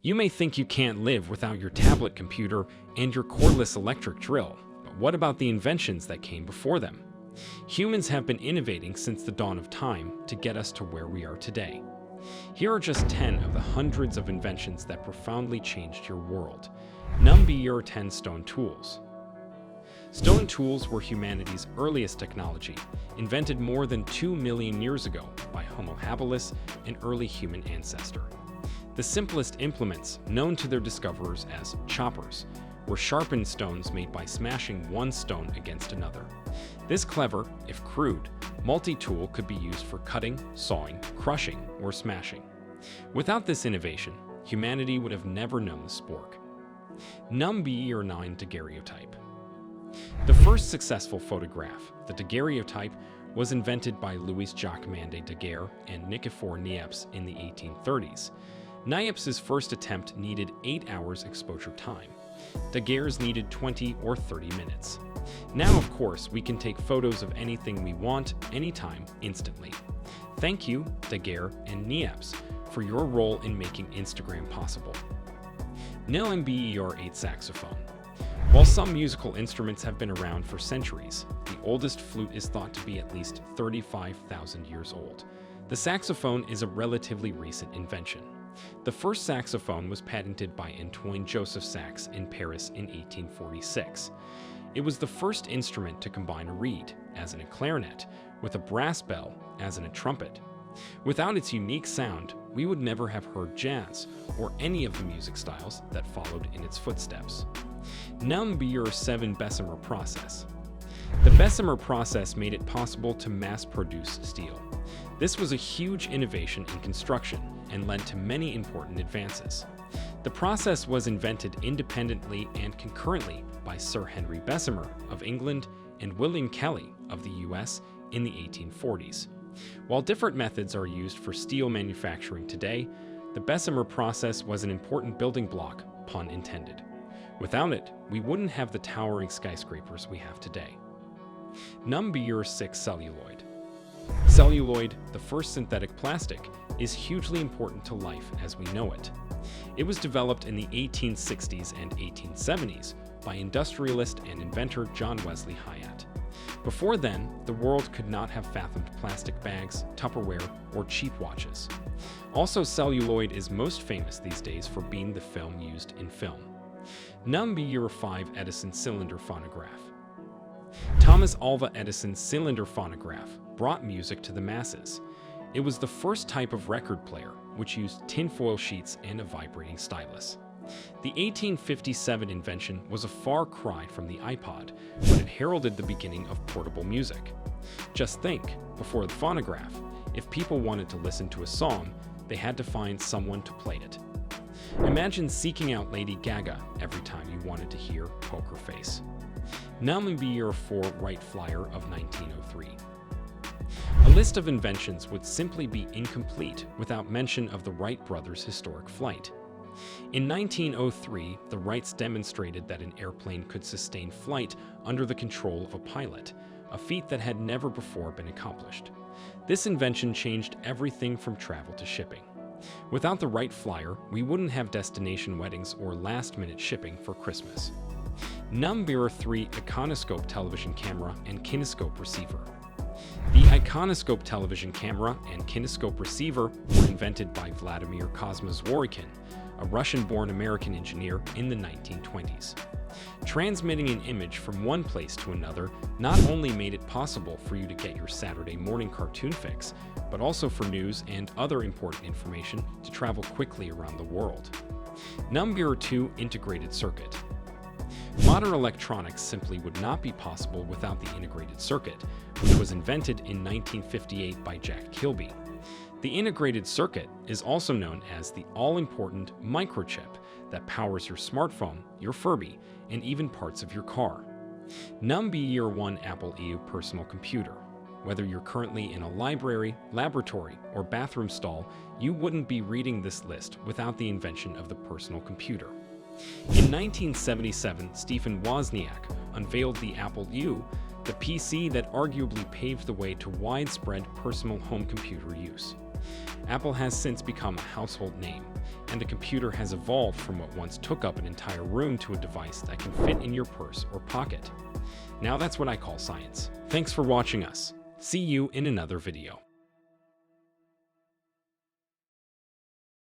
You may think you can't live without your tablet computer and your cordless electric drill, but what about the inventions that came before them? Humans have been innovating since the dawn of time to get us to where we are today. Here are just 10 of the hundreds of inventions that profoundly changed your world. Number 10. Stone tools. Stone tools were humanity's earliest technology, invented more than 2 million years ago by Homo habilis, an early human ancestor. The simplest implements, known to their discoverers as choppers, were sharpened stones made by smashing one stone against another. This clever, if crude, multi-tool could be used for cutting, sawing, crushing, or smashing. Without this innovation, humanity would have never known the spork. Number 9. Daguerreotype. The first successful photograph, the daguerreotype, was invented by Louis-Jacques-Mandé Daguerre and Nikifor Niepce in the 1830s. Niepce's first attempt needed 8 hours exposure time. Daguerre's needed 20 or 30 minutes. Now, of course, we can take photos of anything we want, anytime, instantly. Thank you, Daguerre and Niepce, for your role in making Instagram possible. Number 8. Saxophone. While some musical instruments have been around for centuries, the oldest flute is thought to be at least 35,000 years old. The saxophone is a relatively recent invention. The first saxophone was patented by Antoine Joseph Sax in Paris in 1846. It was the first instrument to combine a reed, as in a clarinet, with a brass bell, as in a trumpet. Without its unique sound, we would never have heard jazz or any of the music styles that followed in its footsteps. Number 7. Bessemer process. The Bessemer process made it possible to mass-produce steel. This was a huge innovation in construction and led to many important advances. The process was invented independently and concurrently by Sir Henry Bessemer of England and William Kelly of the US in the 1840s. While different methods are used for steel manufacturing today, the Bessemer process was an important building block, pun intended. Without it, we wouldn't have the towering skyscrapers we have today. Number 6. Celluloid. Celluloid, the first synthetic plastic, is hugely important to life as we know it. It was developed in the 1860s and 1870s by industrialist and inventor John Wesley Hyatt. Before then, the world could not have fathomed plastic bags, Tupperware, or cheap watches. Also, celluloid is most famous these days for being the film used in film. Number 5. Edison Cylinder phonograph. Thomas Alva Edison's cylinder phonograph brought music to the masses. It was the first type of record player which used tinfoil sheets and a vibrating stylus. The 1857 invention was a far cry from the iPod, but it heralded the beginning of portable music. Just think, before the phonograph, if people wanted to listen to a song, they had to find someone to play it. Imagine seeking out Lady Gaga every time you wanted to hear Poker Face. Number 4. Wright Flyer of 1903. A list of inventions would simply be incomplete without mention of the Wright brothers' historic flight. In 1903, the Wrights demonstrated that an airplane could sustain flight under the control of a pilot, a feat that had never before been accomplished. This invention changed everything from travel to shipping. Without the Wright Flyer, we wouldn't have destination weddings or last-minute shipping for Christmas. Number 3. Iconoscope television camera and kinescope receiver. The Iconoscope television camera and kinescope receiver were invented by Vladimir Kosma-Zworykin, a Russian-born American engineer in the 1920s. Transmitting an image from one place to another not only made it possible for you to get your Saturday morning cartoon fix, but also for news and other important information to travel quickly around the world. Number 2. Integrated circuit. Modern electronics simply would not be possible without the integrated circuit, which was invented in 1958 by Jack Kilby. The integrated circuit is also known as the all-important microchip that powers your smartphone, your Furby, and even parts of your car. Number 1. Apple II personal computer. Whether you're currently in a library, laboratory, or bathroom stall, you wouldn't be reading this list without the invention of the personal computer. In 1977, Stephen Wozniak unveiled the Apple II, the PC that arguably paved the way to widespread personal home computer use. Apple has since become a household name, and the computer has evolved from what once took up an entire room to a device that can fit in your purse or pocket. Now that's what I call science. Thanks for watching us. See you in another video.